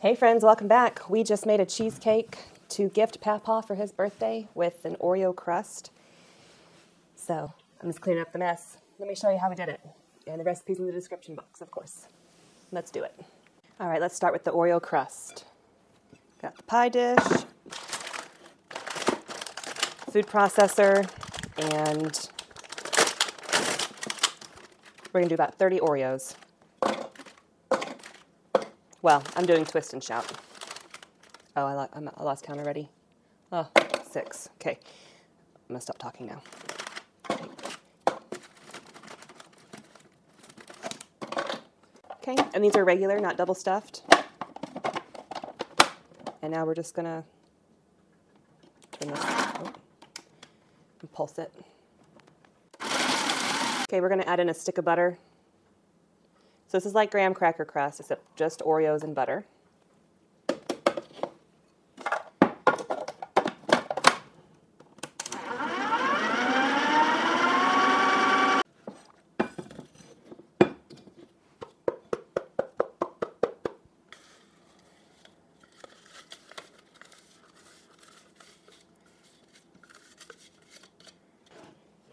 Hey friends, welcome back. We just made a cheesecake to gift Papaw for his birthday with an Oreo crust. So I'm just cleaning up the mess. Let me show you how we did it. And the recipe's in the description box, of course. Let's do it. All right, let's start with the Oreo crust. Got the pie dish, food processor, and we're gonna do about 30 Oreos. Well, I'm doing twist and shout. Oh, I lost count already. Oh, 6. Okay, I'm gonna stop talking now. Okay, and these are regular, not double stuffed. And now we're just gonna turn this and pulse it. Okay, we're gonna add in a stick of butter. So this is like graham cracker crust, except just Oreos and butter.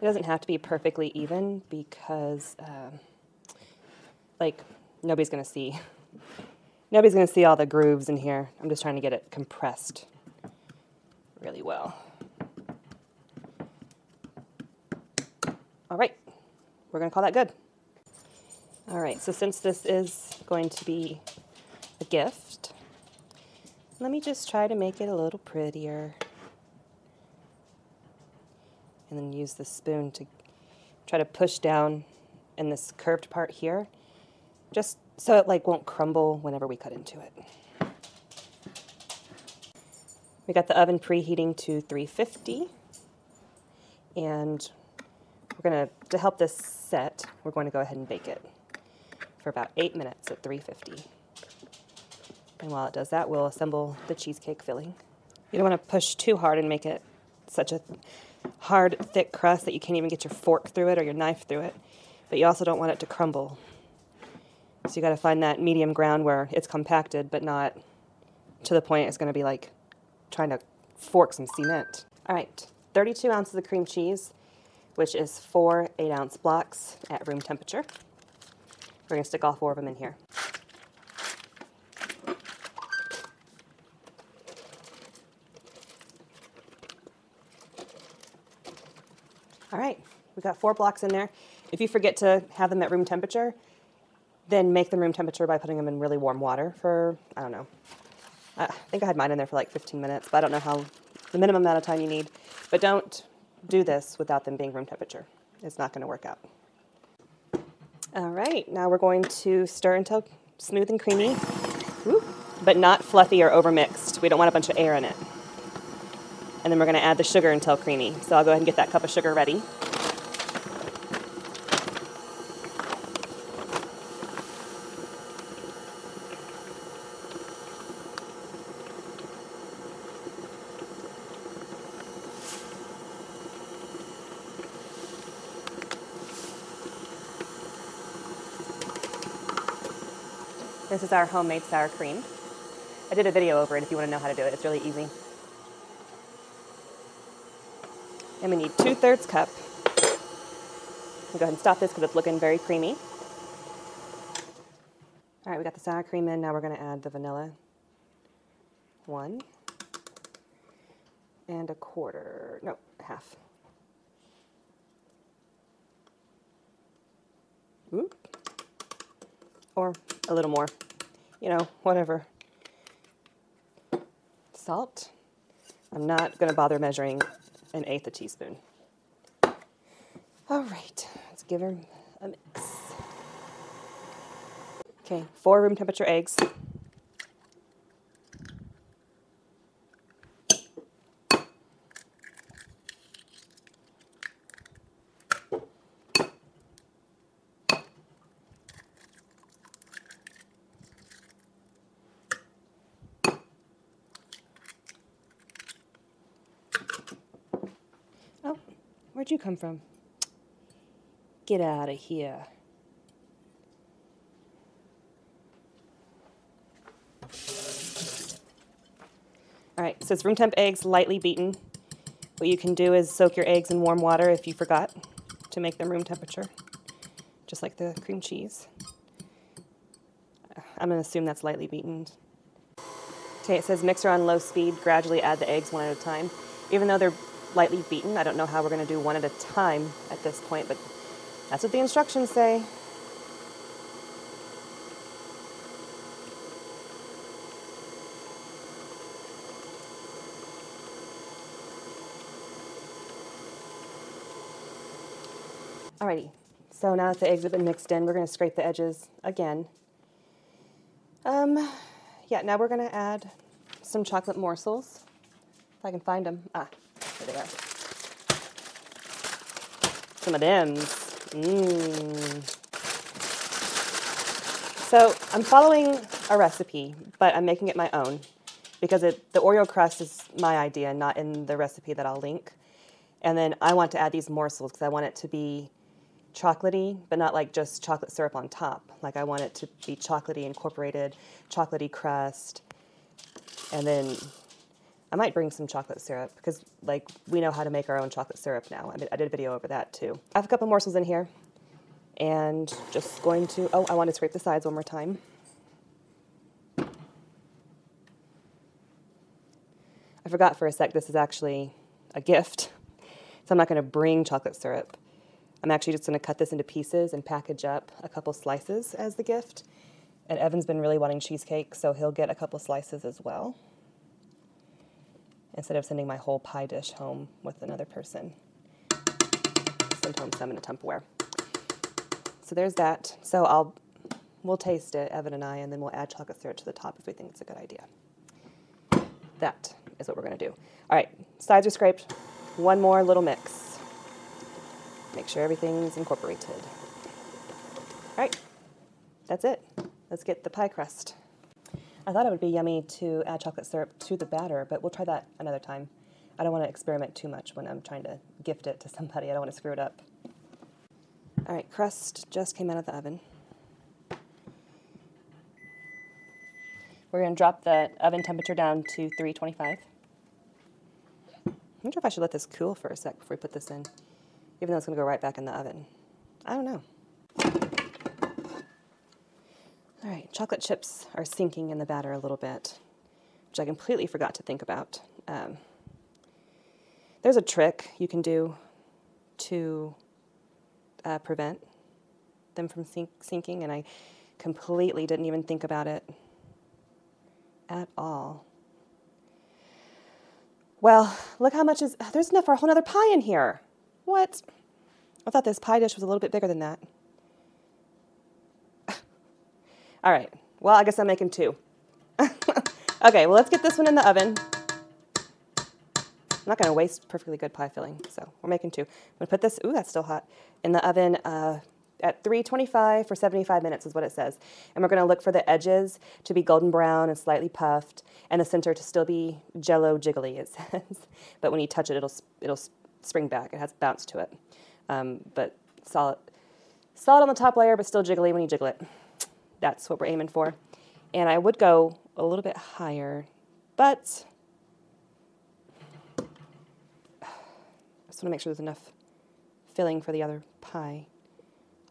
It doesn't have to be perfectly even because nobody's gonna see all the grooves in here. I'm just trying to get it compressed really well. All right, we're gonna call that good. All right, so since this is going to be a gift, let me just try to make it a little prettier. And then use the spoon to try to push down in this curved part here, just so it won't crumble whenever we cut into it. We got the oven preheating to 350, and to help this set, we're going to go ahead and bake it for about 8 minutes at 350. And while it does that, we'll assemble the cheesecake filling. You don't want to push too hard and make it such a hard, thick crust that you can't even get your fork through it or your knife through it, but you also don't want it to crumble. So you got to find that medium ground where it's compacted, but not to the point it's going to be like trying to fork some cement. All right, 32 ounces of cream cheese, which is 4 8-ounce blocks at room temperature. We're going to stick all 4 of them in here. All right, we've got 4 blocks in there. If you forget to have them at room temperature, then make them room temperature by putting them in really warm water for, I don't know. I think I had mine in there for like 15 minutes, but I don't know the minimum amount of time you need. But don't do this without them being room temperature. It's not going to work out. All right, now we're going to stir until smooth and creamy, but not fluffy or overmixed. We don't want a bunch of air in it. And then we're going to add the sugar until creamy. So I'll go ahead and get that cup of sugar ready. This is our homemade sour cream. I did a video over it if you want to know how to do it. It's really easy. And we need 2/3 cup. I'll go ahead and stop this because it's looking very creamy. All right, we got the sour cream in. Now we're going to add the vanilla. 1 and 1/4, no, 1/2. Or a little more, whatever. Salt. I'm not going to bother measuring 1/8 teaspoon. All right, let's give her a mix. Okay, 4 room temperature eggs. Oh, where'd you come from? Get out of here. All right, so it's room temp eggs, lightly beaten. What you can do is soak your eggs in warm water if you forgot to make them room temperature, just like the cream cheese. I'm going to assume that's lightly beaten. Okay, it says mixer on low speed, gradually add the eggs one at a time. Even though they're lightly beaten, I don't know how we're going to do one at a time at this point, but that's what the instructions say. Alrighty, so now that the eggs have been mixed in, we're going to scrape the edges again. Yeah, now we're going to add some chocolate morsels, if I can find them. Ah, there they are. Some of them. So I'm following a recipe, but I'm making it my own because the Oreo crust is my idea, not in the recipe that I'll link. And then I want to add these morsels because I want it to be chocolatey, but not like just chocolate syrup on top. Like I want it to be chocolatey, incorporated, chocolatey crust. And then I might bring some chocolate syrup because like we know how to make our own chocolate syrup now. I did a video over that too. I have a couple morsels in here and just going to, oh, I want to scrape the sides one more time. I forgot for a sec this is actually a gift. So I'm not going to bring chocolate syrup. I'm actually just going to cut this into pieces and package up a couple slices as the gift. And Evan's been really wanting cheesecake, so he'll get a couple slices as well, instead of sending my whole pie dish home with another person. Send home some in a Tupperware. So there's that. So we'll taste it, Evan and I, and then we'll add chocolate syrup to the top if we think it's a good idea. That is what we're going to do. All right, sides are scraped. One more little mix. Make sure everything's incorporated. All right, that's it. Let's get the pie crust. I thought it would be yummy to add chocolate syrup to the batter, but we'll try that another time. I don't want to experiment too much when I'm trying to gift it to somebody. I don't want to screw it up. All right, crust just came out of the oven. We're going to drop the oven temperature down to 325. I'm not sure if I should let this cool for a sec before we put this in, even though it's going to go right back in the oven. I don't know. All right, chocolate chips are sinking in the batter a little bit, which I completely forgot to think about. There's a trick you can do to prevent them from sinking, and I completely didn't even think about it at all. Well, look how much there's enough for a whole other pie in here. What? I thought this pie dish was a little bit bigger than that. All right, well, I guess I'm making two. Okay, well, let's get this one in the oven. I'm not gonna waste perfectly good pie filling, so we're making two. I'm gonna put this, ooh, that's still hot, in the oven at 325 for 75 minutes is what it says. And we're gonna look for the edges to be golden brown and slightly puffed, and the center to still be jello jiggly, it says. But when you touch it, it'll spring back. It has bounce to it. But solid on the top layer, but still jiggly when you jiggle it. That's what we're aiming for. And I would go a little bit higher, but I just want to make sure there's enough filling for the other pie.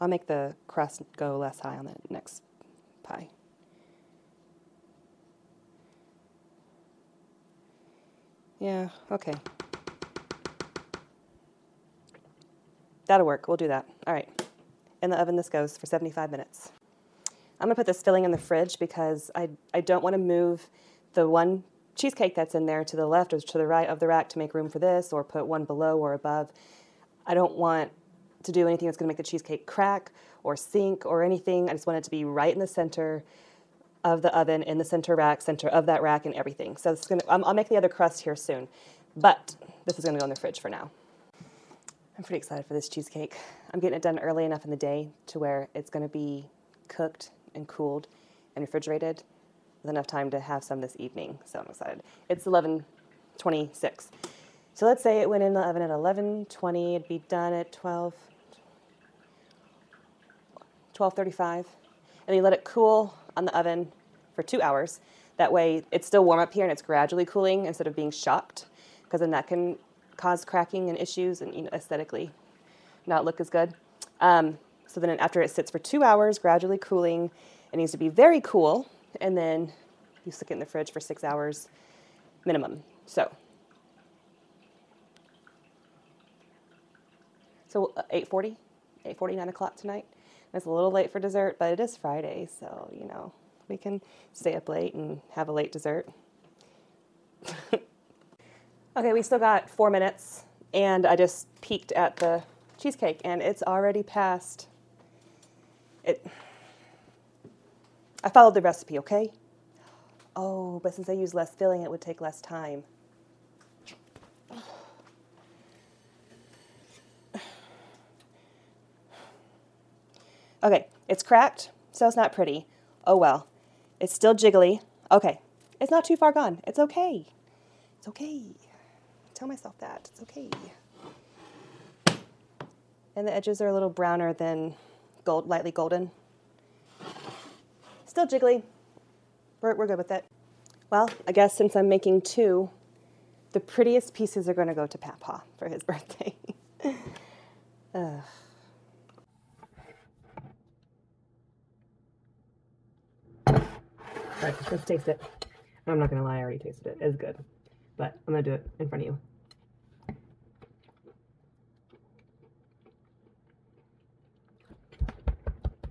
I'll make the crust go less high on the next pie. Yeah, okay. That'll work. We'll do that. All right. In the oven this goes for 75 minutes. I'm going to put this filling in the fridge because I don't want to move the one cheesecake that's in there to the left or to the right of the rack to make room for this, or put one below or above. I don't want to do anything that's going to make the cheesecake crack or sink or anything. I just want it to be right in the center of the oven, in the center of that rack and everything. So this is I'll make the other crust here soon, but this is going to go in the fridge for now. I'm pretty excited for this cheesecake. I'm getting it done early enough in the day to where it's going to be cooked and cooled and refrigerated with enough time to have some this evening. So I'm excited. It's 11:26. So let's say it went in the oven at 11:20. It'd be done at 12:35. And you let it cool on the oven for 2 hours. That way it's still warm up here and it's gradually cooling instead of being shocked, because then that can cause cracking and issues and, you know, aesthetically not look as good. So then after it sits for 2 hours, gradually cooling, it needs to be very cool, and then you stick it in the fridge for 6 hours minimum. So 8:40, 9 o'clock tonight. It's a little late for dessert, but it is Friday, so, you know, we can stay up late and have a late dessert. Okay, we still got 4 minutes, and I just peeked at the cheesecake, and it's already past. I followed the recipe, okay? Oh, but since I use less filling, it would take less time. Okay, it's cracked, so it's not pretty. Oh well. It's still jiggly. Okay, it's not too far gone. It's okay. It's okay. Tell myself that. It's okay. And the edges are a little browner than lightly golden. Still jiggly. We're good with it. Well, I guess since I'm making 2, the prettiest pieces are going to go to Papaw for his birthday. All right, let's taste it. I'm not going to lie, I already tasted it. It's good. But I'm going to do it in front of you.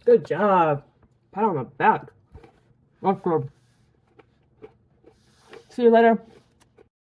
Good job. Pat on the back. That's good. See you later.